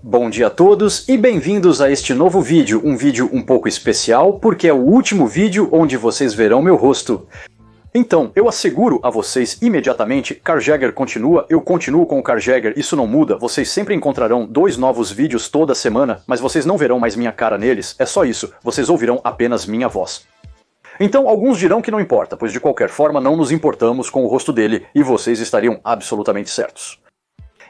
Bom dia a todos e bem-vindos a este novo vídeo, um vídeo um pouco especial porque é o último vídeo onde vocês verão meu rosto. Então, eu asseguro a vocês imediatamente, Karl Jäger continua, eu continuo com o Karl Jäger, isso não muda, vocês sempre encontrarão 2 novos vídeos toda semana, mas vocês não verão mais minha cara neles, é só isso, vocês ouvirão apenas minha voz. Então, alguns dirão que não importa, pois de qualquer forma não nos importamos com o rosto dele e vocês estariam absolutamente certos.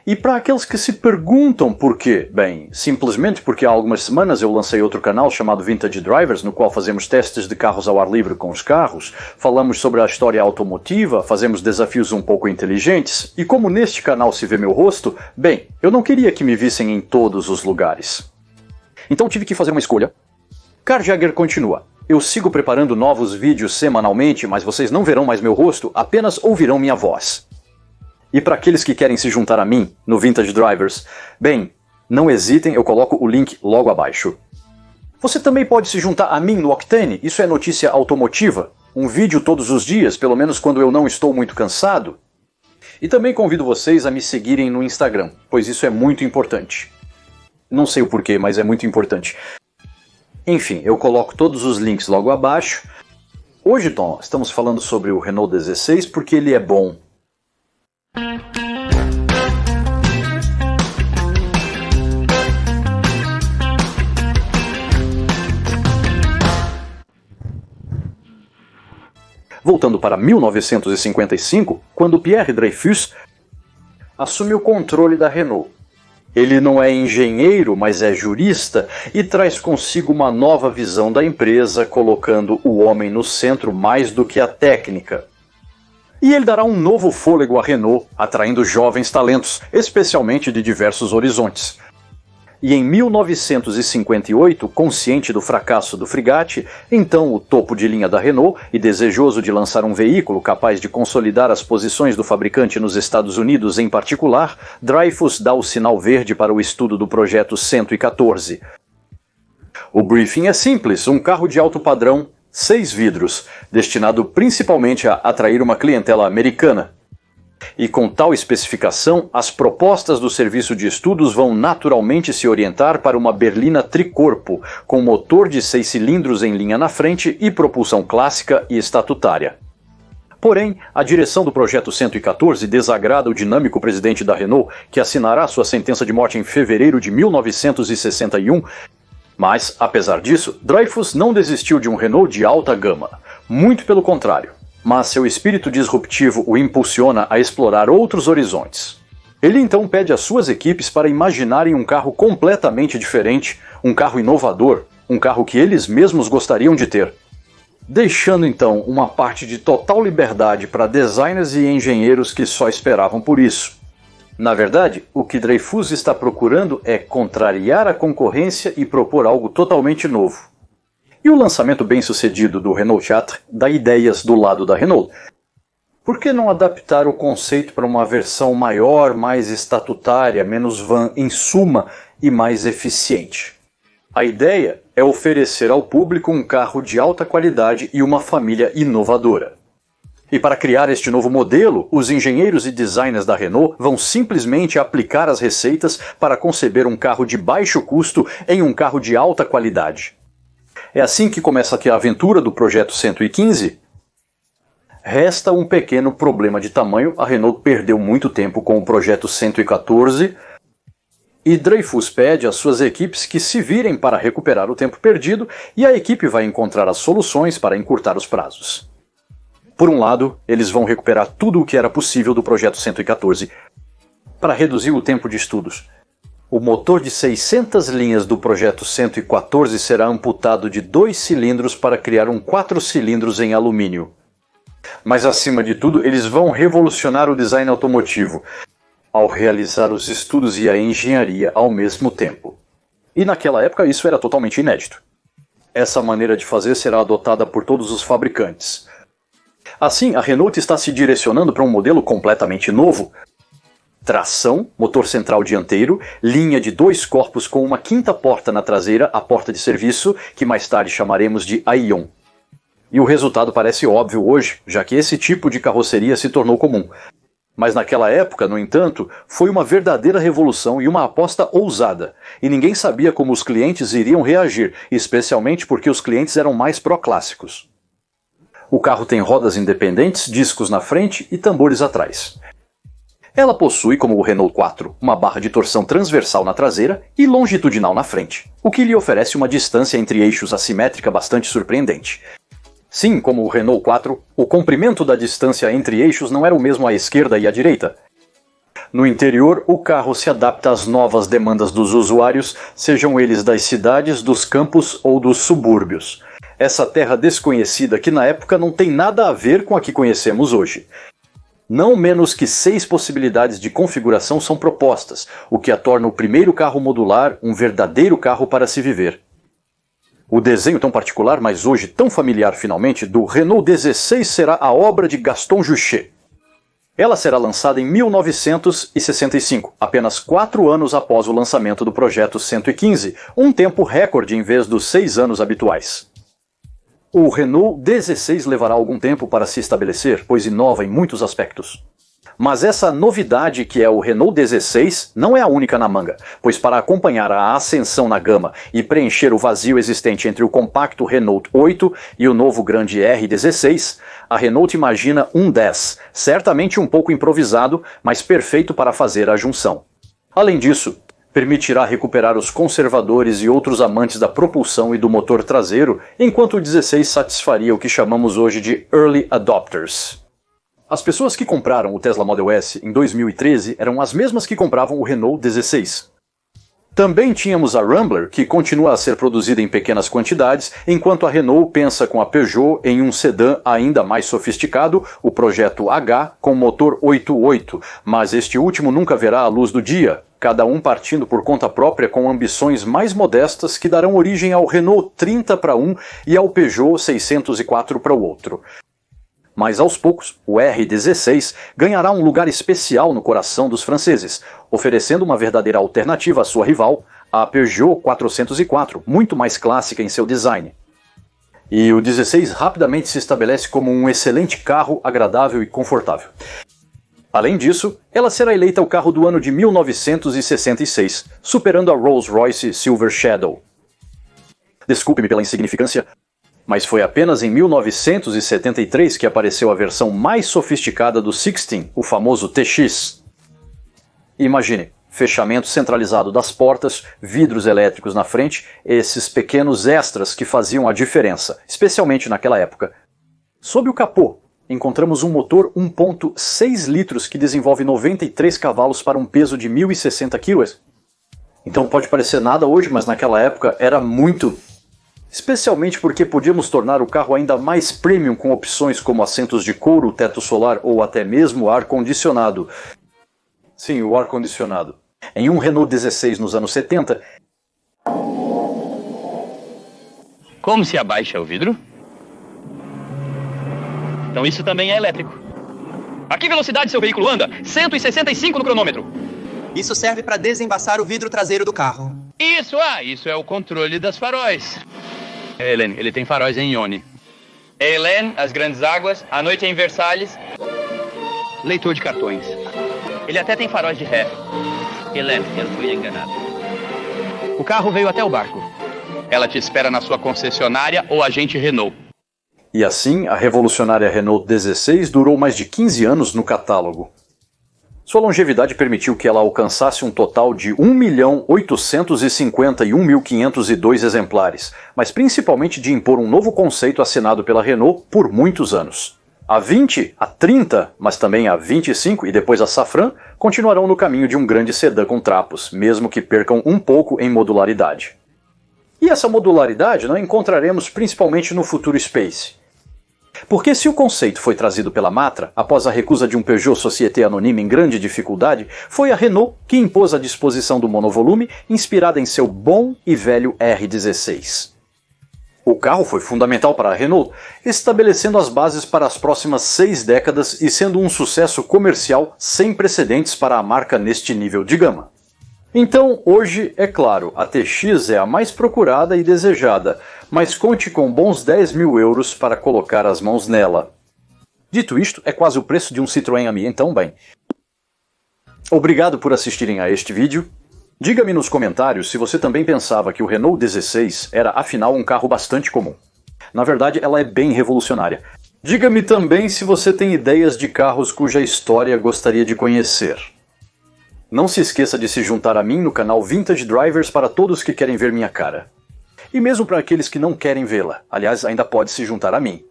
E para aqueles que se perguntam por quê, bem, simplesmente porque há algumas semanas eu lancei outro canal chamado Vintage Drivers, no qual fazemos testes de carros ao ar livre com os carros, falamos sobre a história automotiva, fazemos desafios um pouco inteligentes, e como neste canal se vê meu rosto, bem, eu não queria que me vissem em todos os lugares. Então tive que fazer uma escolha. Karl Jäger continua. Eu sigo preparando novos vídeos semanalmente, mas vocês não verão mais meu rosto, apenas ouvirão minha voz. E para aqueles que querem se juntar a mim no Vintage Drivers, bem, não hesitem, eu coloco o link logo abaixo. Você também pode se juntar a mim no Octane, isso é notícia automotiva, um vídeo todos os dias, pelo menos quando eu não estou muito cansado. E também convido vocês a me seguirem no Instagram, pois isso é muito importante. Não sei o porquê, mas é muito importante. Enfim, eu coloco todos os links logo abaixo. Hoje, Tom, estamos falando sobre o Renault 16 porque ele é bom. Voltando para 1955, quando Pierre Dreyfus assume o controle da Renault. Ele não é engenheiro, mas é jurista e traz consigo uma nova visão da empresa, colocando o homem no centro mais do que a técnica. E ele dará um novo fôlego à Renault, atraindo jovens talentos, especialmente de diversos horizontes. E em 1958, consciente do fracasso do Frigate, então o topo de linha da Renault e desejoso de lançar um veículo capaz de consolidar as posições do fabricante nos Estados Unidos em particular, Dreyfus dá o sinal verde para o estudo do projeto 114. O briefing é simples, um carro de alto padrão, 6 vidros, destinado principalmente a atrair uma clientela americana. E com tal especificação, as propostas do serviço de estudos vão naturalmente se orientar para uma berlina tricorpo, com motor de 6 cilindros em linha na frente e propulsão clássica e estatutária. Porém, a direção do projeto 114 desagrada o dinâmico presidente da Renault, que assinará sua sentença de morte em fevereiro de 1961, mas, apesar disso, Dreyfus não desistiu de um Renault de alta gama. Muito pelo contrário. Mas seu espírito disruptivo o impulsiona a explorar outros horizontes. Ele então pede às suas equipes para imaginarem um carro completamente diferente, um carro inovador, um carro que eles mesmos gostariam de ter. Deixando então uma parte de total liberdade para designers e engenheiros que só esperavam por isso. Na verdade, o que Dreyfus está procurando é contrariar a concorrência e propor algo totalmente novo. E o lançamento bem-sucedido do Renault 4 dá ideias do lado da Renault. Por que não adaptar o conceito para uma versão maior, mais estatutária, menos van em suma e mais eficiente? A ideia é oferecer ao público um carro de alta qualidade e uma família inovadora. E para criar este novo modelo, os engenheiros e designers da Renault vão simplesmente aplicar as receitas para conceber um carro de baixo custo em um carro de alta qualidade. É assim que começa aqui a aventura do projeto 115. Resta um pequeno problema de tamanho, a Renault perdeu muito tempo com o projeto 114 e Dreyfus pede às suas equipes que se virem para recuperar o tempo perdido e a equipe vai encontrar as soluções para encurtar os prazos. Por um lado, eles vão recuperar tudo o que era possível do projeto 114 para reduzir o tempo de estudos. O motor de 600 linhas do projeto 114 será amputado de 2 cilindros para criar um 4 cilindros em alumínio. Mas acima de tudo, eles vão revolucionar o design automotivo, ao realizar os estudos e a engenharia ao mesmo tempo. E naquela época isso era totalmente inédito. Essa maneira de fazer será adotada por todos os fabricantes. Assim, a Renault está se direcionando para um modelo completamente novo. Tração, motor central dianteiro, linha de 2 corpos com uma 5ª porta na traseira, a porta de serviço, que mais tarde chamaremos de Aion. E o resultado parece óbvio hoje, já que esse tipo de carroceria se tornou comum. Mas naquela época, no entanto, foi uma verdadeira revolução e uma aposta ousada. E ninguém sabia como os clientes iriam reagir, especialmente porque os clientes eram mais pró-clássicos. O carro tem rodas independentes, discos na frente e tambores atrás. Ela possui, como o Renault 4, uma barra de torção transversal na traseira e longitudinal na frente, o que lhe oferece uma distância entre eixos assimétrica bastante surpreendente. Sim, como o Renault 4, o comprimento da distância entre eixos não era o mesmo à esquerda e à direita. No interior, o carro se adapta às novas demandas dos usuários, sejam eles das cidades, dos campos ou dos subúrbios. Essa terra desconhecida que na época não tem nada a ver com a que conhecemos hoje. Não menos que 6 possibilidades de configuração são propostas, o que a torna o primeiro carro modular um verdadeiro carro para se viver. O desenho tão particular, mas hoje tão familiar finalmente, do Renault 16 será a obra de Gaston Juchet. Ela será lançada em 1965, apenas 4 anos após o lançamento do projeto 115, um tempo recorde em vez dos 6 anos habituais. O Renault 16 levará algum tempo para se estabelecer, pois inova em muitos aspectos. Mas essa novidade que é o Renault 16 não é a única na manga, pois para acompanhar a ascensão na gama e preencher o vazio existente entre o compacto Renault 8 e o novo grande R16, a Renault imagina um 10, certamente um pouco improvisado, mas perfeito para fazer a junção. Além disso, permitirá recuperar os conservadores e outros amantes da propulsão e do motor traseiro, enquanto o 16 satisfaria o que chamamos hoje de Early Adopters. As pessoas que compraram o Tesla Model S em 2013 eram as mesmas que compravam o Renault 16. Também tínhamos a Rambler, que continua a ser produzida em pequenas quantidades, enquanto a Renault pensa com a Peugeot em um sedã ainda mais sofisticado, o Projeto H, com motor 8.8, mas este último nunca verá a luz do dia, cada um partindo por conta própria com ambições mais modestas que darão origem ao Renault 30 para um e ao Peugeot 604 para o outro. Mas aos poucos, o R16 ganhará um lugar especial no coração dos franceses, oferecendo uma verdadeira alternativa à sua rival, a Peugeot 404, muito mais clássica em seu design. E o 16 rapidamente se estabelece como um excelente carro, agradável e confortável. Além disso, ela será eleita o carro do ano de 1966, superando a Rolls-Royce Silver Shadow. Desculpe-me pela insignificância, mas foi apenas em 1973 que apareceu a versão mais sofisticada do Sixteen, o famoso TX. Imagine, fechamento centralizado das portas, vidros elétricos na frente, esses pequenos extras que faziam a diferença, especialmente naquela época. Sob o capô, encontramos um motor 1.6 litros que desenvolve 93 cavalos para um peso de 1.060 kg. Então pode parecer nada hoje, mas naquela época era muito. Especialmente porque podíamos tornar o carro ainda mais premium com opções como assentos de couro, teto solar ou até mesmo ar-condicionado. Sim, o ar-condicionado. Em um Renault 16 nos anos 70... Como se abaixa o vidro? Então isso também é elétrico. A que velocidade seu veículo anda? 165 no cronômetro. Isso serve para desembaçar o vidro traseiro do carro. Isso é o controle das faróis. Helene, ele tem faróis em Ione. Helene, as grandes águas. À noite é em Versalhes. Leitor de cartões. Ele até tem faróis de ré. Helene, eu fui enganado. O carro veio até o barco. Ela te espera na sua concessionária ou agente Renault. E assim, a revolucionária Renault 16 durou mais de 15 anos no catálogo. Sua longevidade permitiu que ela alcançasse um total de 1.851.502 exemplares, mas principalmente de impor um novo conceito assinado pela Renault por muitos anos. A 20, a 30, mas também a 25 e depois a Safran continuarão no caminho de um grande sedã com trapos, mesmo que percam um pouco em modularidade. E essa modularidade nós encontraremos principalmente no futuro Space. Porque se o conceito foi trazido pela Matra, após a recusa de um Peugeot Société Anonyme em grande dificuldade, foi a Renault que impôs a disposição do monovolume inspirada em seu bom e velho R16. O carro foi fundamental para a Renault, estabelecendo as bases para as próximas 6 décadas e sendo um sucesso comercial sem precedentes para a marca neste nível de gama. Então, hoje, é claro, a TX é a mais procurada e desejada, mas conte com bons 10 mil euros para colocar as mãos nela. Dito isto, é quase o preço de um Citroën Ami, então bem. Obrigado por assistirem a este vídeo. Diga-me nos comentários se você também pensava que o Renault 16 era afinal um carro bastante comum. Na verdade, ela é bem revolucionária. Diga-me também se você tem ideias de carros cuja história gostaria de conhecer. Não se esqueça de se juntar a mim no canal Vintage Drivers para todos que querem ver minha cara. E mesmo para aqueles que não querem vê-la, aliás, ainda pode se juntar a mim.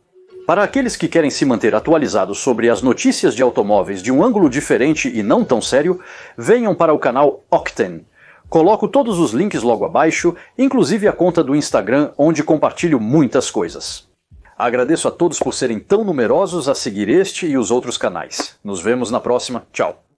Para aqueles que querem se manter atualizados sobre as notícias de automóveis de um ângulo diferente e não tão sério, venham para o canal Octane. Coloco todos os links logo abaixo, inclusive a conta do Instagram, onde compartilho muitas coisas. Agradeço a todos por serem tão numerosos a seguir este e os outros canais. Nos vemos na próxima. Tchau.